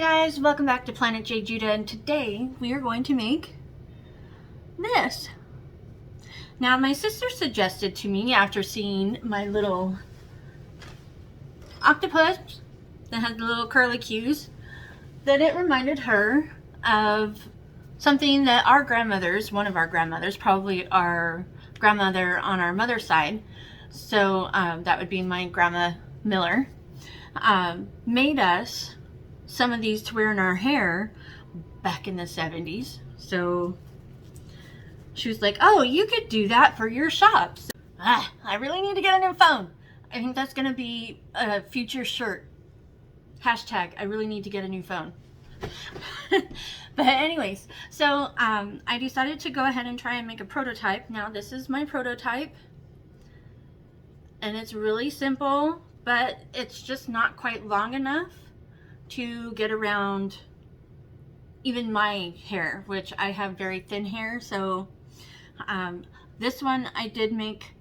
guys, welcome back to planetjejuda, and today we are going to make this. Now my sister suggested to me, after seeing my little octopus that has the little curly cues, that it reminded her of something that our grandmothers, one of our grandmothers, probably our grandmother on our mother's side, so that would be my grandma Miller, made us some of these to wear in our hair back in the 70s. So she was like, oh, you could do that for your shops. I really need to get a new phone. I think that's gonna be a future shirt. Hashtag, I really need to get a new phone. But anyways, so I decided to go ahead and try and make a prototype. Now this is my prototype, and it's really simple, but it's just not quite long enough to get around even my hair, which I have very thin hair. So this one I did make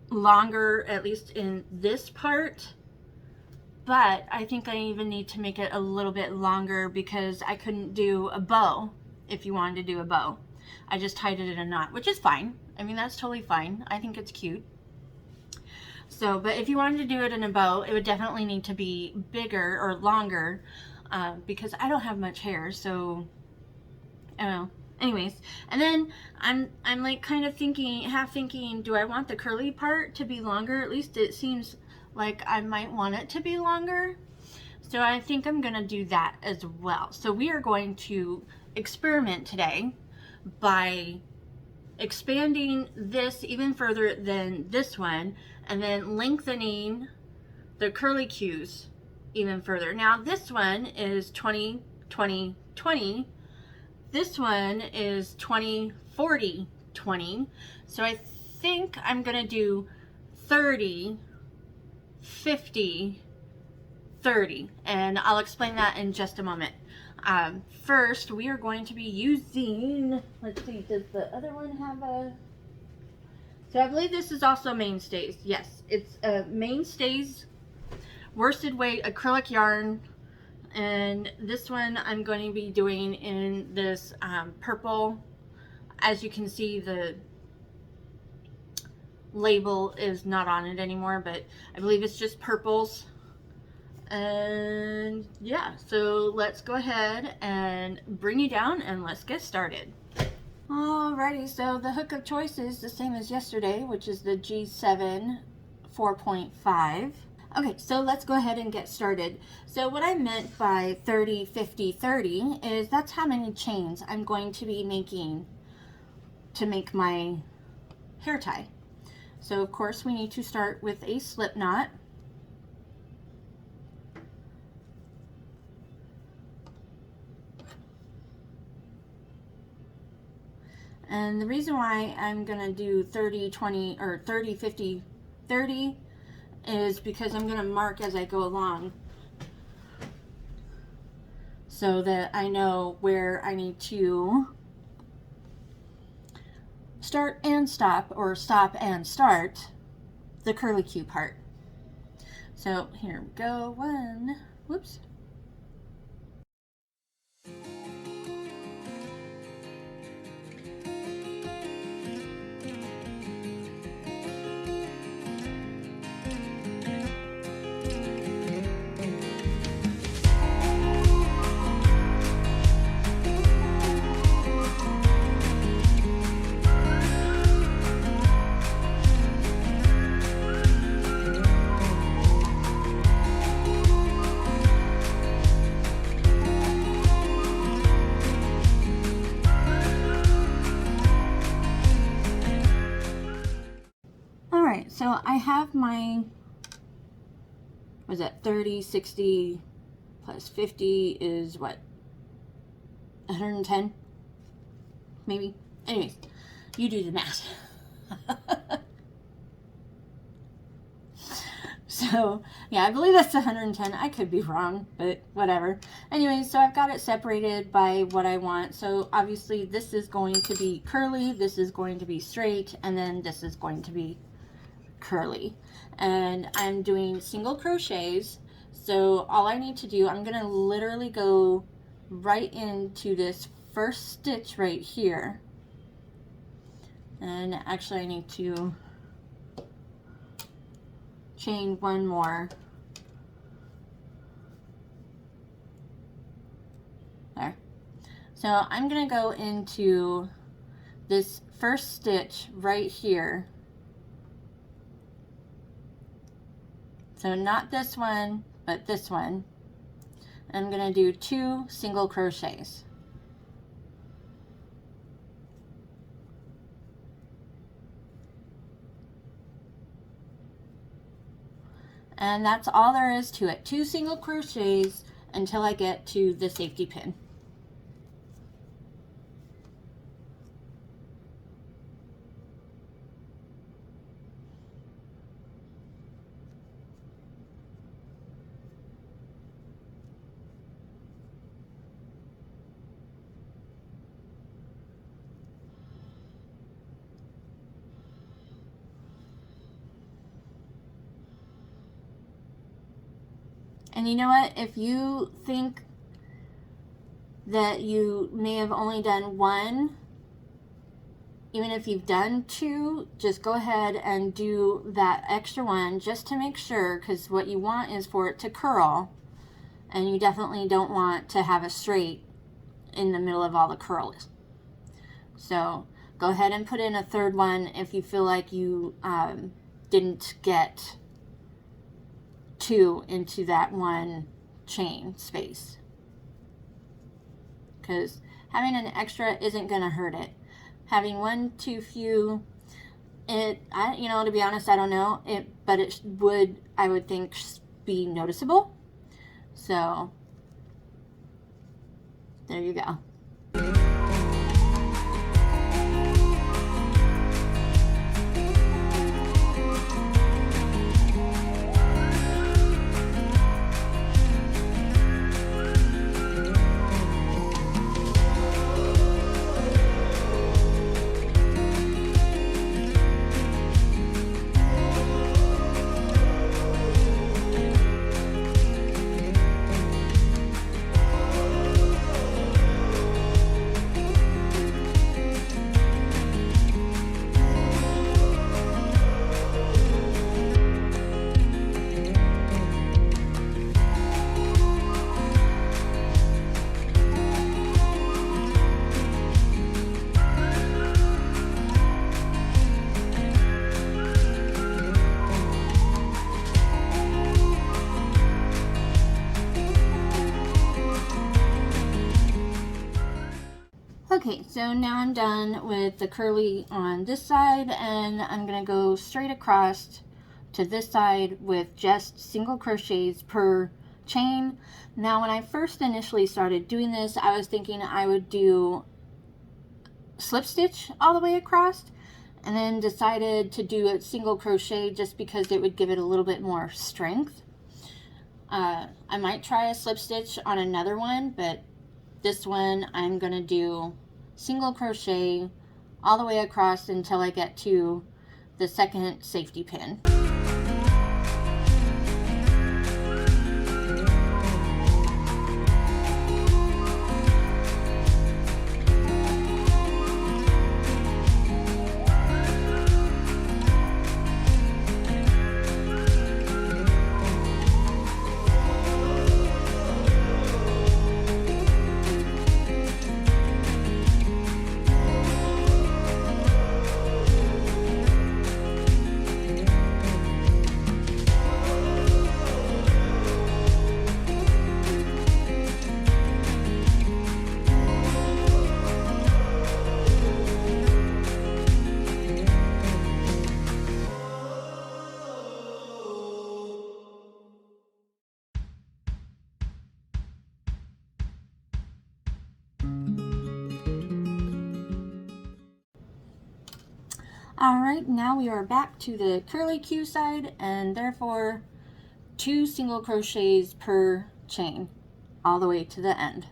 longer, at least in this part, but I think I even need to make it a little bit longer because I couldn't do a bow. If you wanted to do a bow, I just tied it in a knot, which is fine. I mean, that's totally fine. I think it's cute. So, but if you wanted to do it in a bow, it would definitely need to be bigger or longer, because I don't have much hair. So I don't know. Anyways, and then I'm like kind of thinking, half thinking, do I want the curly part to be longer? At least it seems like I might want it to be longer. So I think I'm gonna do that as well. So we are going to experiment today by expanding this even further than this one, and then lengthening the curly cues even further. Now this one is 20 20 20. This one is 20 40 20. So I think I'm gonna do 30 50 30, and I'll explain that in just a moment. First we are going to be using, let's see, does the other one have a, so I believe this is also Mainstays. Yes, it's a Mainstays worsted weight acrylic yarn, and this one I'm going to be doing in this purple. As you can see, the label is not on it anymore, but I believe it's just purples. And yeah, so let's go ahead and bring you down and let's get started. Alrighty, so the hook of choice is the same as yesterday, which is the G7 4.5. Okay, so let's go ahead and get started. So what I meant by 30 50 30 is that's how many chains I'm going to be making to make my hair tie. So of course we need to start with a slip knot. And the reason why I'm gonna do 30 20 or 30 50 30 is because I'm gonna mark as I go along so that I know where I need to start and stop, or stop and start the curly cue part. So here we go. One, whoops. So I have my, was that 30, 60 plus 50 is what? 110? Maybe? Anyways, you do the math. So yeah, I believe that's 110. I could be wrong, but whatever. Anyway, so I've got it separated by what I want. So obviously this is going to be curly, this is going to be straight, and then this is going to be curly. And I'm doing single crochets So all I need to do, I'm going to literally go right into this first stitch right here. And actually I need to chain one more. There. So I'm going to go into this first stitch right here. So not this one, but this one. I'm going to do 2 single crochets. And that's all there is to it. 2 single crochets until I get to the safety pin. And you know what? If you think that you may have only done 1, even if you've done 2, just go ahead and do that extra one just to make sure, because what you want is for it to curl, and you definitely don't want to have a straight in the middle of all the curls. So go ahead and put in a 3rd one if you feel like you didn't get 2 into that one chain space, because having an extra isn't going to hurt it. Having 1 too few, to be honest, I don't know it, but it would, I would think, be noticeable. So there you go. Okay, so now I'm done with the curly on this side, and I'm going to go straight across to this side with just single crochets per chain. Now when I first initially started doing this, I was thinking I would do slip stitch all the way across, and then decided to do a single crochet just because it would give it a little bit more strength. I might try a slip stitch on another one, but this one I'm going to do single crochet all the way across until I get to the second safety pin. Alright, now we are back to the curly Q side, and therefore 2 single crochets per chain all the way to the end.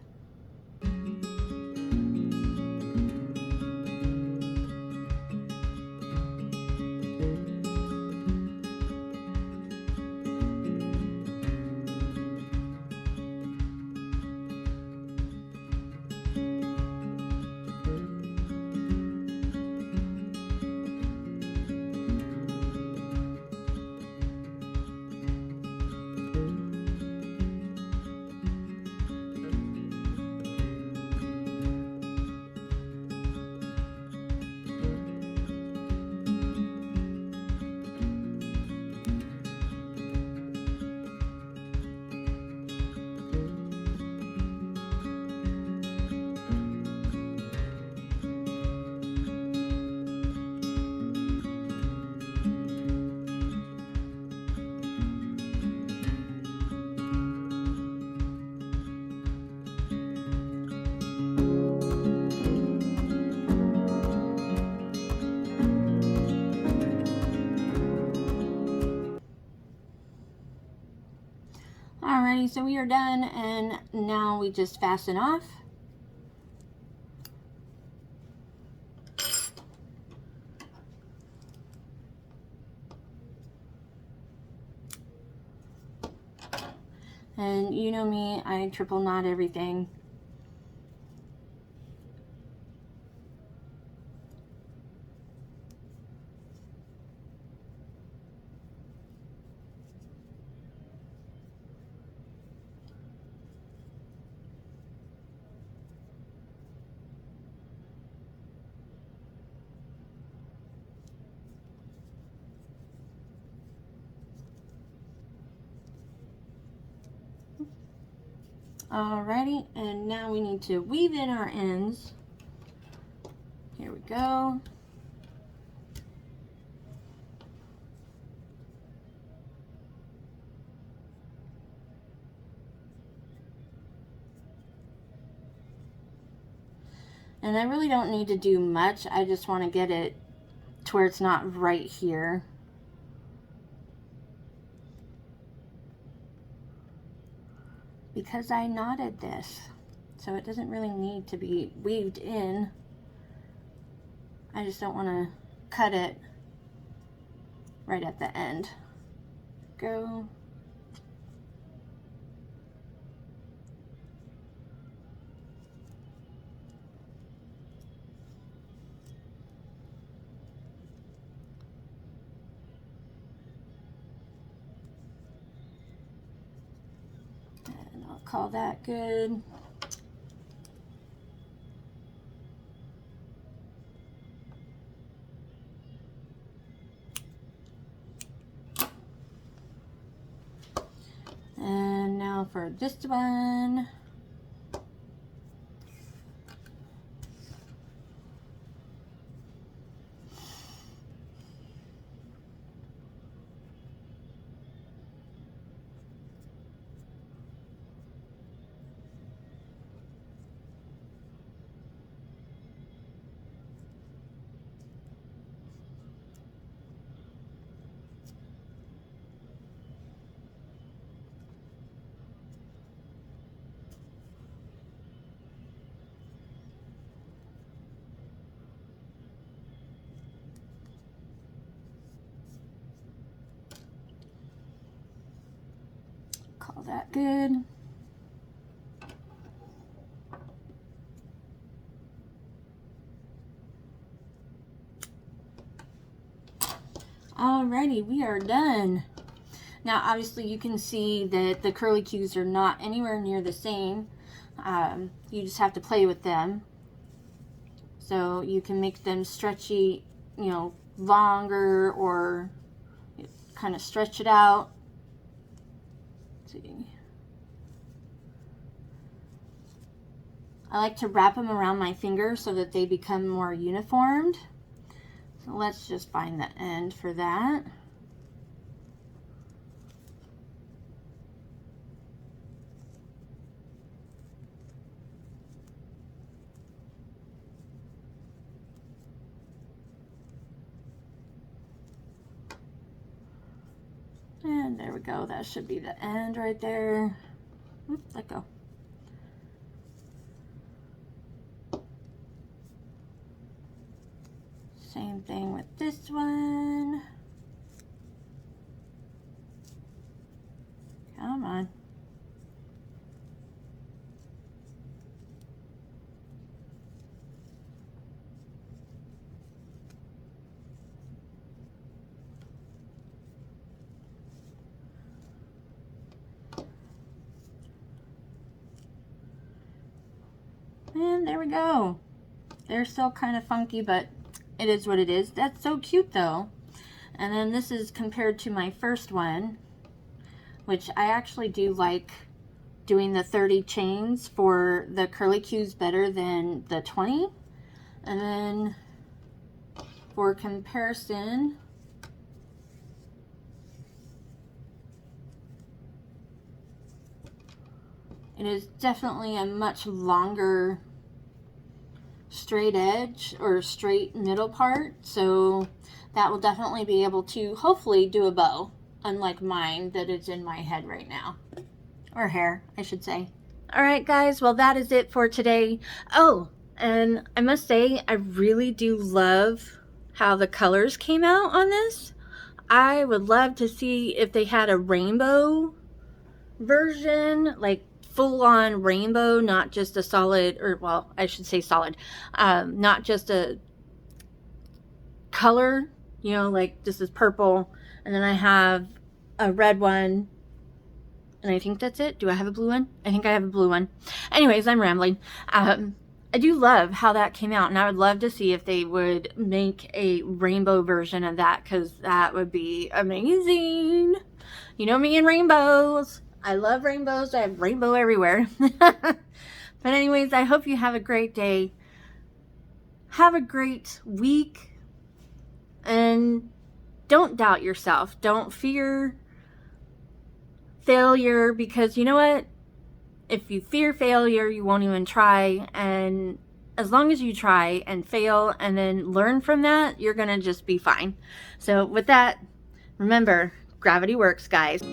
so we are done, and now we just fasten off. And you know me, I triple knot everything. Alrighty, and now we need to weave in our ends. Here we go. And I really don't need to do much. I just want to get it to where it's not right here. Because I knotted this, so it doesn't really need to be weaved in. I just don't want to cut it right at the end. Go. And I'll call that good. And now for this one. Call that good. Alrighty, we are done. Now obviously you can see that the curly cues are not anywhere near the same. You just have to play with them. So you can make them stretchy, you know, longer, or kind of stretch it out. Let's see. I like to wrap them around my finger so that they become more uniformed. So let's just find the end for that. And there we go. That should be the end right there. Oops, let go. Same thing with this one. Come on. And there we go. They're still kind of funky, but it is what it is. That's so cute though. And then this is compared to my first one, which I actually do like doing the 30 chains for the curly cues better than the 20. And then for comparison, it is definitely a much longer straight edge or straight middle part, so that will definitely be able to hopefully do a bow, unlike mine that is in my head right now. or hair, I should say. All right, guys, well, that is it for today. Oh, and I must say, I really do love how the colors came out on this. I would love to see if they had a rainbow version, like full-on rainbow, not just a solid, or well, I should say solid, not just a color, you know, like this is purple, and then I have a red one, and I think that's it. Do I have a blue one? I think I have a blue one. Anyways, I'm rambling. I do love how that came out, and I would love to see if they would make a rainbow version of that, because that would be amazing. You know me and rainbows. I love rainbows. I have rainbow everywhere. But anyways, I hope you have a great day. Have a great week. And don't doubt yourself. Don't fear failure, because you know what? If you fear failure, you won't even try. And as long as you try and fail and then learn from that, you're going to just be fine. So with that, remember, gravity works, guys.